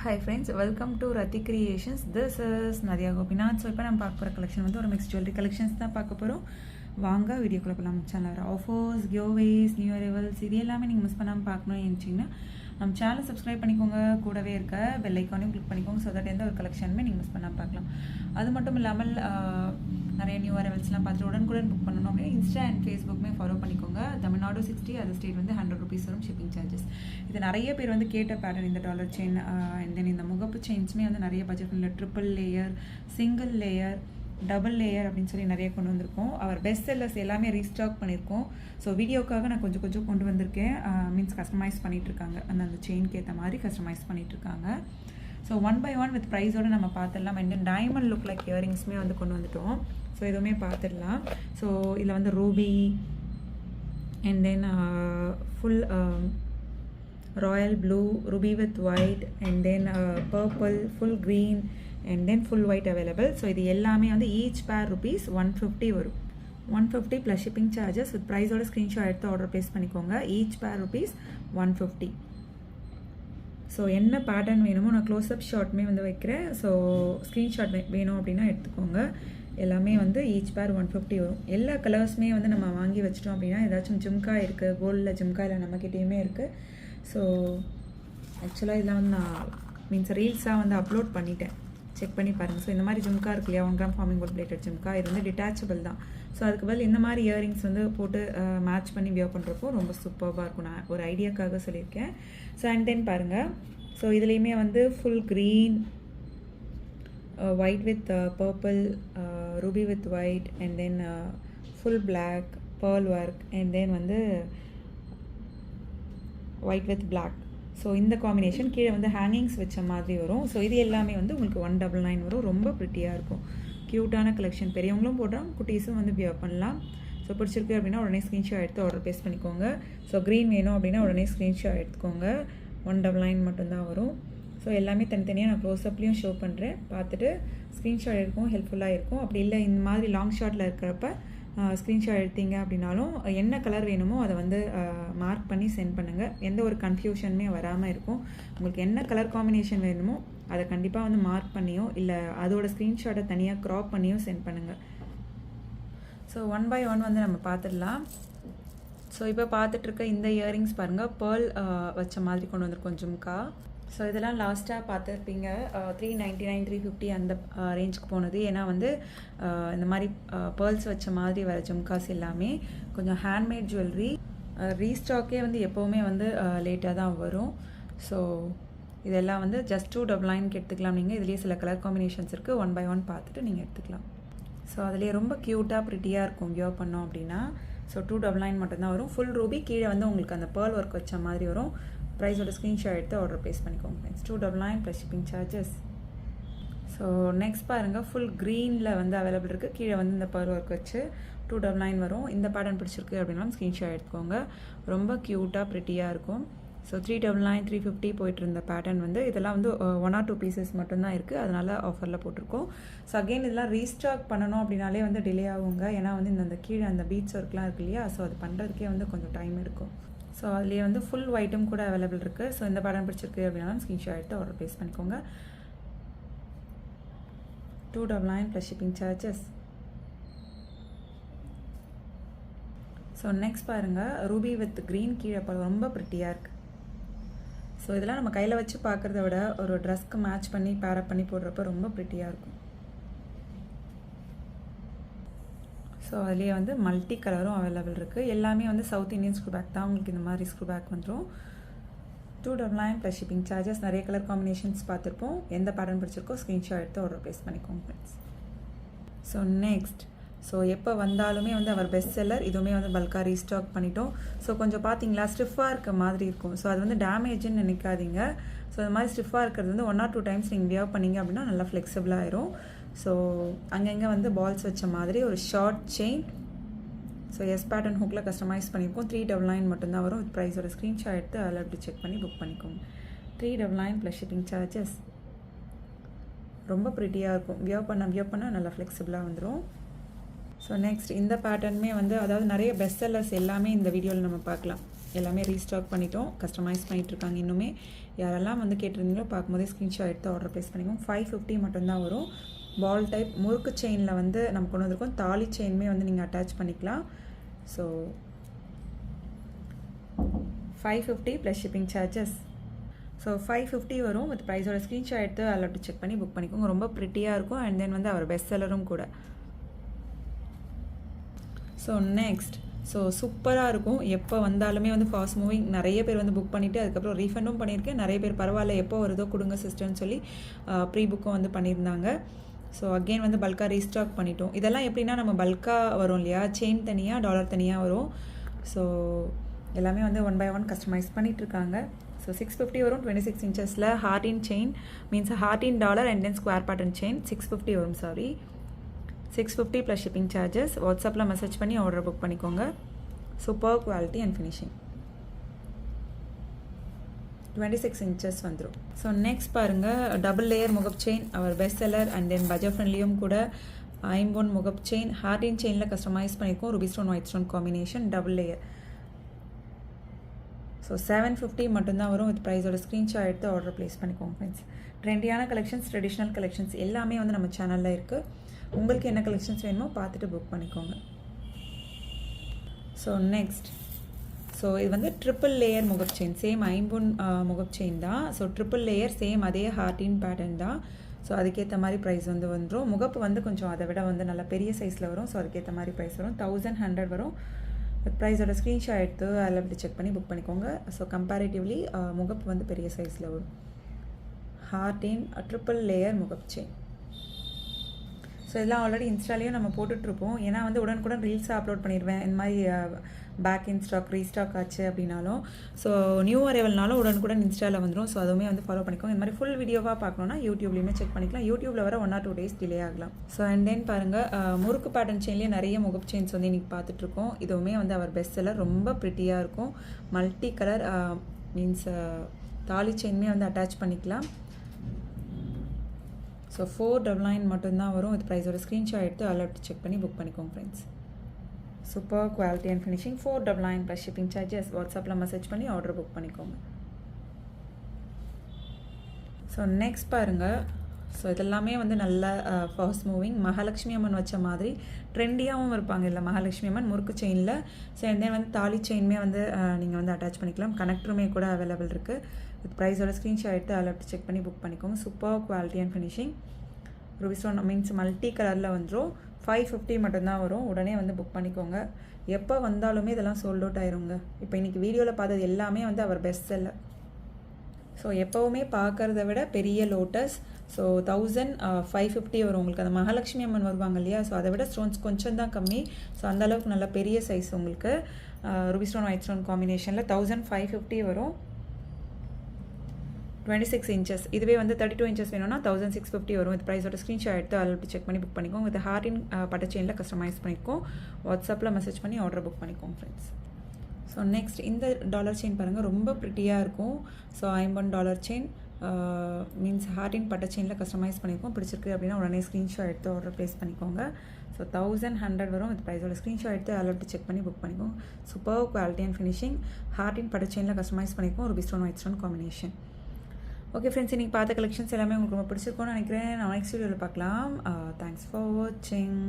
Hi friends, welcome to Rati Creations. This is Nadia Gopinath. So இப்போ நம்ம பார்க்க போகிற கலெக்ஷன் வந்து ஒரு மிக்ஸ் ஜுவல்லரி கலெக்ஷன்ஸ் தான் பார்க்க போகிறோம். வாங்க வீடியோக்குள்ளே போகலாம். Channel offers, giveaways, new arrivals இது எல்லாமே நீங்கள் மிஸ் பண்ணாமல் பார்க்கணும்னு நினச்சிங்கன்னா நம்ம சேனலை சப்ஸ்கிரைப் பண்ணிக்கோங்க. கூடவே இருக்க பெல் ஐக்கானையும் கிளிக் பண்ணிக்கோங்க. ஸோ தட் எந்த ஒரு கலெக்ஷனுமே நீங்கள் மிஸ் பண்ணாமல் பார்க்கலாம். அது மட்டும் இல்லாமல் நிறைய நியூ அரைவல்ஸ்லாம் பார்த்துட்டு உடனுக்குடன் புக் பண்ணணும் அப்படின்னா இன்ஸ்டா அண்ட் ஃபேஸ்புக்குமே ஃபாலோ பண்ணிக்கோங்க. தமிழ்நாடு 60, அதர் ஸ்டேட் வந்து 100 rupees வரும் ஷிப்பிங் சார்ஜஸ். இது நிறைய பேர் வந்து கேட்ட பேட்டர்ன் இந்த டாலர் செயின் அண்ட் தென் இந்த முகப்பு செயின்ஸுமே வந்து நிறைய பட்ஜெட் இல்லை. Triple layer, single layer, double layer அப்படின்னு சொல்லி நிறைய கொண்டு வந்திருக்கோம். அவர் பெஸ்ட் செல்லர்ஸ் எல்லாமே ரீஸ்டாக் பண்ணியிருக்கோம். ஸோ வீடியோக்காக நான் கொஞ்சம் கொண்டு வந்திருக்கேன். மீன்ஸ் கஸ்டமைஸ் பண்ணிகிட்ருக்காங்க, அந்த செயின்க்கு ஏற்ற மாதிரி கஸ்டமைஸ் பண்ணிகிட்ருக்காங்க. ஸோ 1 by 1 வித் ப்ரைஸோடு நம்ம பார்த்துடலாம். And then diamond look like இயரிங்ஸுமே வந்து கொண்டு வந்துட்டோம். ஸோ எதுவுமே பார்த்துடலாம். ஸோ இதில் வந்து ruby and then full royal blue, ruby with white and then purple, full green and then full white available. So இது எல்லாமே வந்து ஈச் பேர் rupees 150 வரும். 150 ப்ளஸ் ஷிப்பிங் சார்ஜஸ். வித் ப்ரைஸோட ஸ்க்ரீன்ஷாட் எடுத்து ஆர்டர் ப்ளேஸ் பண்ணிக்கோங்க. Each pair rupees 150. So என்ன pattern வேணுமோ நான் க்ளோஸ்அப் ஷார்ட்மே வந்து வைக்கிறேன். ஸோ ஸ்க்ரீன்ஷாட் வேணும் அப்படின்னா எடுத்துக்கோங்க. எல்லாமே வந்து ஈச் பேர் 150 வரும். எல்லா கலர்ஸுமே வந்து நம்ம வாங்கி வச்சிட்டோம் அப்படின்னா ஏதாச்சும் ஜிம்கா இருக்குது, கோல்டில் ஜிம்கா இல்லை நம்மக்கிட்டேயுமே இருக்குது. ஸோ ஆக்சுவலாக இதெல்லாம் வந்து நான் மீன்ஸ் ரீல்ஸாக வந்து அப்லோட் பண்ணிட்டேன், செக் பண்ணி பாருங்கள். ஸோ இந்த மாதிரி ஜிம்கா இருக்கு இல்லையா, 1 gram forming gold plated jhumka, இது வந்து டிட்டாச்சபிள் தான். ஸோ அதுக்கு பதில் இந்த மாதிரி இயரிங்ஸ் வந்து போட்டு மேட்ச் பண்ணி வியர் பண்ணுறப்போ ரொம்ப சூப்பராக இருக்கும். நான் ஒரு ஐடியாக்காக சொல்லியிருக்கேன். ஸோ அண்ட் தென் பாருங்கள். ஸோ இதுலேயுமே வந்து full green, white with purple, ruby with white and then full black, pearl work and then வந்து ஒயிட் வித் பிளாக். ஸோ இந்த காம்பினேஷன் கீழே வந்து ஹேங்கிங்ஸ் வச்ச மாதிரி வரும். ஸோ இது எல்லாமே வந்து உங்களுக்கு 199 வரும். ரொம்ப ப்ரிட்டியாக இருக்கும். க்யூட்டான கலெக்ஷன், பெரியவங்களும் போடுறோம், குட்டீஸும் வந்து வியர் பண்ணலாம். ஸோ பிடிச்சிருக்கு அப்படின்னா உடனே ஸ்க்ரீன்ஷாட் எடுத்து ஆர்டர் ப்ளேஸ் பண்ணிக்கோங்க. ஸோ க்ரீன் வேணும் அப்படின்னா உடனே ஸ்க்ரீன்ஷாட் எடுத்துக்கோங்க. 199 மட்டும்தான் வரும். ஸோ எல்லாமே தனித்தனியாக நான் க்ளோஸ்அப்லேயும் ஷோ பண்ணுறேன், பார்த்துட்டு ஸ்க்ரீன்ஷாட் எடுக்கும், ஹெல்ப்ஃபுல்லாக இருக்கும். அப்படி இல்லை இந்த மாதிரி லாங் ஷாட்டில் இருக்கிறப்ப ஸ்க்ரீன்ஷாட் எடுத்தீங்க அப்படின்னாலும் என்ன கலர் வேணுமோ அதை வந்து மார்க் பண்ணி சென்ட் பண்ணுங்கள். எந்த ஒரு கன்ஃபியூஷனுமே வராமல் இருக்கும். உங்களுக்கு என்ன கலர் காம்பினேஷன் வேணுமோ அதை கண்டிப்பாக வந்து மார்க் பண்ணியோ இல்லை அதோட ஸ்க்ரீன்ஷாட்டை தனியாக க்ராப் பண்ணியோ சென்ட் பண்ணுங்கள். ஸோ 1 by 1 வந்து நம்ம பார்த்துடலாம். ஸோ இப்போ பார்த்துட்ருக்க இந்த இயரிங்ஸ் பாருங்கள், பேர்ல் வச்ச மாதிரி கொண்டு வந்திருக்கோம் ஜும்கா. ஸோ இதெல்லாம் லாஸ்ட்டாக பார்த்துருப்பீங்க 399, 350 அந்த ரேஞ்சுக்கு போனது. ஏன்னா வந்து இந்த மாதிரி பேர்ல்ஸ் வச்ச மாதிரி வர ஜும்காஸ் எல்லாமே கொஞ்சம் ஹேண்ட்மேட் ஜுவல்லரி. ரீஸ்டாக்கே வந்து எப்போவுமே வந்து லேட்டாக தான் வரும். ஸோ இதெல்லாம் வந்து ஜஸ்ட் 299 எடுத்துக்கலாம். நீங்கள் இதுலேயே சில கலர் காம்பினேஷன்ஸ் இருக்குது. 1 by 1 பார்த்துட்டு நீங்கள் எடுத்துக்கலாம். ஸோ அதுலேயே ரொம்ப க்யூட்டாக ப்ரிட்டியாக இருக்கும் வியர் பண்ணோம் அப்படின்னா. ஸோ 299 மட்டும்தான் வரும். ஃபுல் ரூபி, கீழே வந்து உங்களுக்கு அந்த பேர்ல் ஒர்க் வச்ச மாதிரி வரும். ப்ரைஸோட ஸ்க்ரீன்ஷாட் எடுத்து ஆர்டர் ப்ளேஸ் பண்ணிக்கோங்க. Friends 299 plus shipping charges. So next பாருங்கள், ஃபுல் க்ரீனில் வந்து அவைலபிள் இருக்குது. கீழே வந்து இந்த பேர்ல் ஒர்க் வச்சு 299 வரும். இந்த பேட்டர்ன் பிடிச்சிருக்கு அப்படின்னா ஸ்க்ரீன்ஷாட் எடுத்துக்கோங்க. ரொம்ப க்யூட்டாக ப்ரிட்டியாக இருக்கும். ஸோ 399, 350 போயிட்டு இருந்த பேட்டர்ன் வந்து இதெல்லாம் வந்து 1 or 2 pieces மட்டும்தான் இருக்குது. அதனால் ஆஃபரில் போட்டிருக்கோம். ஸோ அகெயின் இதெல்லாம் ரீஸ்டாக் பண்ணணும் அப்படின்னாலே வந்து டிலே ஆகுங்க. ஏன்னா வந்து இந்த கீழே அந்த பீட்ஸ் ஒர்க்லாம் இருக்கு இல்லையா, ஸோ அது பண்ணுறதுக்கே வந்து கொஞ்சம் டைம் எடுக்கும். ஸோ அதுலேயே வந்து ஃபுல் ஒயிட்டும் கூட அவைலபிள் இருக்குது. ஸோ இந்த பேட்டர்ன் பிடிச்சிருக்கு அப்படின்னாலும் ஸ்க்ரீன்ஷாட் எடுத்து ஆர்டர் ப்ளேஸ் பண்ணிக்கோங்க. 299 plus shipping charges. So next பாருங்கள், ரூபி வித் க்ரீன், கீழே ரொம்ப ப்ரிட்டியாக இருக்குது. ஸோ இதெல்லாம் நம்ம கையில் வச்சு பார்க்குறத விட ஒரு ட்ரெஸ்க்கு மேட்ச் பண்ணி பேரப் பண்ணி போடுறப்ப ரொம்ப ப்ரிட்டியாக இருக்கும். ஸோ அதுலேயே வந்து மல்டி கலரும் அவைலபிள் இருக்குது. எல்லாமே வந்து சவுத் இந்தியன் ஸ்க்ரூ பேக் தான். உங்களுக்கு இந்த மாதிரி ஸ்க்ரூ பேக் வந்துடும். 299 ப்ளஸ் ஷிப்பிங் சார்ஜஸ். நிறைய கலர் காம்பினேஷன்ஸ் பார்த்துருப்போம். எந்த பேட்டர்ன் பிடிச்சிருக்கோ ஸ்க்ரீன்ஷாட் எடுத்து ஆர்டர் ப்ளேஸ் பண்ணிக்கோங்க ஃப்ரெண்ட்ஸ். ஸோ நெக்ஸ்ட், ஸோ எப்போ வந்தாலுமே வந்து அவர் பெஸ்ட் செல்லர், இதுவுமே வந்து பல்காக ரீஸ்டாக் பண்ணிட்டோம். ஸோ கொஞ்சம் பார்த்தீங்களா ஸ்டிஃபாக இருக்க மாதிரி இருக்கும். ஸோ அது வந்து டேமேஜ்னு நினைக்காதீங்க. ஸோ அது மாதிரி ஸ்டிஃபாக இருக்கிறது வந்து 1 or 2 times நீங்கள் வியர் பண்ணிங்க அப்படின்னா நல்லா ஃப்ளெக்சிபிளாக ஆயிரும். ஸோ அங்கங்கே வந்து பால்ஸ் வச்ச மாதிரி ஒரு short chain. So S pattern ஹூக்கில் கஸ்டமைஸ் பண்ணியிருக்கோம். 399 மட்டும்தான் வரும். வித் ப்ரைஸோட ஸ்க்ரீன்ஷாட் எடுத்து அதில் அப்படி செக் பண்ணி புக் பண்ணிக்கோங்க. 399 ப்ளஸ் ஷிப்பிங் சார்ஜஸ். ரொம்ப ப்ரிட்டியாக இருக்கும். வியர் பண்ண நல்லா ஃப்ளெக்சிபிளாக வந்துடும். ஸோ நெக்ஸ்ட் இந்த பேட்டர்னுமே வந்து அதாவது நிறைய பெஸ்ட் செல்லர்ஸ் எல்லாமே இந்த வீடியோவில் நம்ம பார்க்கலாம். எல்லாமே ரீஸ்டாக் பண்ணிட்டோம், கஸ்டமைஸ் பண்ணிகிட்ருக்காங்க. இன்னுமே யாரெல்லாம் வந்து கேட்டிருந்தீங்களோ பார்க்கும்போதே ஸ்க்ரீன்ஷாட் எடுத்து ஆர்டர் ப்ளேஸ் பண்ணிக்கோங்க. 550 மட்டும்தான் வரும். பால் டைப் முறுக்கு செயினில் வந்து நம்ம கொண்டு வந்திருக்கோம். தாலி செயினுமே வந்து நீங்கள் அட்டாச் பண்ணிக்கலாம். So 550 plus shipping charges. So 550 வரும். வித் ப்ரைஸோட ஸ்க்ரீன்ஷாட் எடுத்து அதில் செக் பண்ணி புக் பண்ணிக்கோங்க. ரொம்ப ப்ரிட்டியாக இருக்கும். அண்ட் தென் வந்து அவர் பெஸ்ட் செல்லரும் கூட. ஸோ நெக்ஸ்ட், ஸோ சூப்பராக இருக்கும். எப்போ வந்தாலுமே வந்து ஃபாஸ்ட் மூவிங். நிறைய பேர் வந்து புக் பண்ணிவிட்டு அதுக்கப்புறம் ரீஃபண்டும் பண்ணியிருக்கேன். நிறைய பேர் பரவாயில்ல எப்போ வருதோ கொடுங்க சிஸ்டர்னு சொல்லி ப்ரீ புக்கும் வந்து பண்ணியிருந்தாங்க. ஸோ அகெயின் வந்து பல்காக ரீஸ்டாக் பண்ணிட்டோம். இதெல்லாம் எப்படின்னா நம்ம பல்காக வரும் இல்லையா, செயின் தனியாக டாலர் தனியாக வரும். ஸோ எல்லாமே வந்து 1 by 1 கஸ்டமைஸ் பண்ணிகிட்ருக்காங்க. ஸோ 650 வரும். 26 inchஸில் ஹார்டின் செயின், மீன்ஸ் ஹார்டின் dollar and then square pattern chain 650 வரும். Sorry 650 plus shipping charges. வாட்ஸ்அப்பில் மெசேஜ் பண்ணி ஆர்டர் புக் பண்ணிக்கோங்க. Super quality and finishing. 26 inches வந்துடும். ஸோ நெக்ஸ்ட் பாருங்கள், டபுள் லேயர் முகப் chain, our best seller and then budget ஃப்ரெண்ட்லியும் கூட. 51 முகப் செயின், ஹார்டின் செயினில் கஸ்டமைஸ் பண்ணியிருக்கோம். Ruby stone white stone combination, double layer. So 750 மட்டும்தான் வரும். வித் ப்ரைஸோட ஸ்க்ரீன்ஷாட் எடுத்து ஆர்டர் ப்ளேஸ் பண்ணிக்கோங்க ஃப்ரெண்ட்ஸ். ட்ரெண்டியான கலெக்ஷன்ஸ், ட்ரெடிஷ்னல் கலெக்ஷன்ஸ் எல்லாமே வந்து நம்ம சேனலில் இருக்குது. உங்களுக்கு என்ன கலெக்ஷன்ஸ் வேணுமோ பார்த்துட்டு புக் பண்ணிக்கோங்க. ஸோ நெக்ஸ்ட், ஸோ இது வந்து ட்ரிபிள் லேயர் முகப் செயின், சேம் 51 முகப் செயின் தான். ஸோ ட்ரிபிள் லேயர், சேம் அதே ஹார்டின் பேட்டர்ன் தான். ஸோ அதுக்கேற்ற மாதிரி ப்ரைஸ் வந்து வந்துடும். முகப்பு வந்து கொஞ்சம் அதை விட வந்து நல்லா பெரிய சைஸில் வரும். ஸோ அதுக்கேற்ற மாதிரி ப்ரைஸ் வரும். 1100 வரும். ப்ரைஸோட ஸ்க்ரீன்ஷாட் எடுத்து அதில் அப்படி செக் பண்ணி புக் பண்ணிக்கோங்க. ஸோ கம்பேரிட்டிவ்லி முகப்பு வந்து பெரிய சைஸில் வரும். ஹார்டின் ட்ரிபிள் லேயர் முகப் செயின். ஸோ இதெல்லாம் ஆல்ரெடி இன்ஸ்டாலேயும் நம்ம போட்டுட்ருப்போம். ஏன்னா வந்து உடனுக்குடன் ரீல்ஸாக அப்லோட் பண்ணிடுவேன். இந்த மாதிரி பேக் இன் ஸ்டாக் ரீஸ்டாக் ஆச்சு அப்படின்னாலும், ஸோ நியூ அரைவல்னாலும் உடனுக்குடன் இன்ஸ்டாவில் வந்துடும். ஸோ அதுவுமே வந்து ஃபாலோ பண்ணிக்கோங்க. இந்த மாதிரி ஃபுல் வீடியோவாக பார்க்கணுன்னா யூடியூப்லேயுமே செக் பண்ணிக்கலாம். யூடியூப்பில் வர 1 or 2 days டிலே ஆகலாம். ஸோ அண்ட் தென் பாருங்கள், முறுக்கு பேட்டர்ன் செயின்லேயே நிறைய முகப் செயின்ஸ் வந்து இன்றைக்கி பார்த்துட்ருக்கோம். இதுவுமே வந்து அவர் பெஸ்ட் செல்லர், ரொம்ப ப்ரிட்டியாக இருக்கும். மல்டி கலர் மீன்ஸ் தாலி செயினுமே வந்து அட்டாச் பண்ணிக்கலாம். ஸோ 499 மட்டும்தான் வரும். வித் ப்ரைஸோட ஸ்க்ரீன்ஷாட் எடுத்து அதில் செக் பண்ணி புக் பண்ணிக்கோங்க friends. Super quality and finishing. 499 plus shipping charges. வாட்ஸ்அப்பில் மெசேஜ் பண்ணி ஆர்டர் புக் பண்ணிக்கோங்க. ஸோ நெக்ஸ்ட் பாருங்கள், ஸோ இதெல்லாமே வந்து நல்ல ஃபாஸ்ட் மூவிங். மகாலட்சுமி அம்மன் வச்ச மாதிரி ட்ரெண்டியாகவும் இருப்பாங்க இல்லை மகாலட்சுமி அம்மன் முறுக்கு செயினில். ஸோ அண்ட் தென் வந்து தாலி செயினுமே வந்து நீங்கள் வந்து அட்டாச் பண்ணிக்கலாம். கனெக்டருமே கூட அவைலபிள் இருக்குது. வித் ப்ரைஸோட ஸ்க்ரீன்ஷாட் எடுத்து அதில் செக் பண்ணி புக் பண்ணிக்கோங்க. Super quality and finishing. Ruby stone means multi கலரில் வந்துடும். 550 மட்டும்தான் வரும். உடனே வந்து புக் பண்ணிக்கோங்க. எப்போ வந்தாலுமே இதெல்லாம் சோல்ட் அவுட் ஆயிருங்க. இப்போ இன்றைக்கி வீடியோவில் பார்த்தது எல்லாமே வந்து அவர் பெஸ்ட் செல்லர். ஸோ எப்போவுமே பார்க்குறத விட பெரிய லோட்டஸ். ஸோ 1550 வரும் உங்களுக்கு. அந்த மகாலட்சுமி அம்மன் வருவாங்க இல்லையா, ஸோ அதை விட ஸ்டோன்ஸ் கொஞ்சம் தான் கம்மி. ஸோ அந்தளவுக்கு நல்ல பெரிய சைஸ் உங்களுக்கு. ரூபி ஸ்டோன் ஒயிட் ஸ்டோன் காம்பினேஷனில் 1550 வரும். 26 inches. இதுவே வந்து 32 inches வேணும்னா 1650 வரும். இது ப்ரைஸோட ஸ்க்ரீன்ஷாட் எடுத்து அதில் செக் பண்ணி புக் பண்ணிக்கோங்க. வித் ஹார்டின் பட்டை செயினில் கஸ்டமைஸ் பண்ணிக்கோம். வாட்ஸ்அப்பில் மெசேஜ் பண்ணி ஆர்டர் புக் பண்ணிக்கோங்க ஃப்ரெண்ட்ஸ். ஸோ நெக்ஸ்ட், இந்த டாலர் செயின் பாருங்கள், ரொம்ப ப்ரிட்டியாக இருக்கும். So 51 dollar chain means heart பட்டை செயினில் கஸ்டமைஸ் பண்ணியிருக்கோம். பிடிச்சிருக்கு அப்படின்னா உடனே ஸ்க்ரீன்ஷாட் எடுத்து ஆர்டர் ப்ளேஸ் பண்ணிக்கோங்க. ஸோ 1100 வரும். வித் ப்ரைஸோட ஸ்க்ரீன்ஷாட் எடுத்து அதில் செக் பண்ணி புக் பண்ணிக்கோங்க. Super quality and finishing. Heart பட்டை செயினில் கஸ்டமைஸ் பண்ணியிருக்கோம். Ruby stone white stone combination. Okay friends, இன்றைக்கி பார்த்த கலெக்ஷன்ஸ் எல்லாமே உங்களுக்கு ரொம்ப பிடிச்சிருக்கும்னு நினைக்கிறேன். நான் நெக்ஸ்ட் வீடியோவில் பார்க்கலாம். தேங்க்ஸ் ஃபார் வாட்சிங்.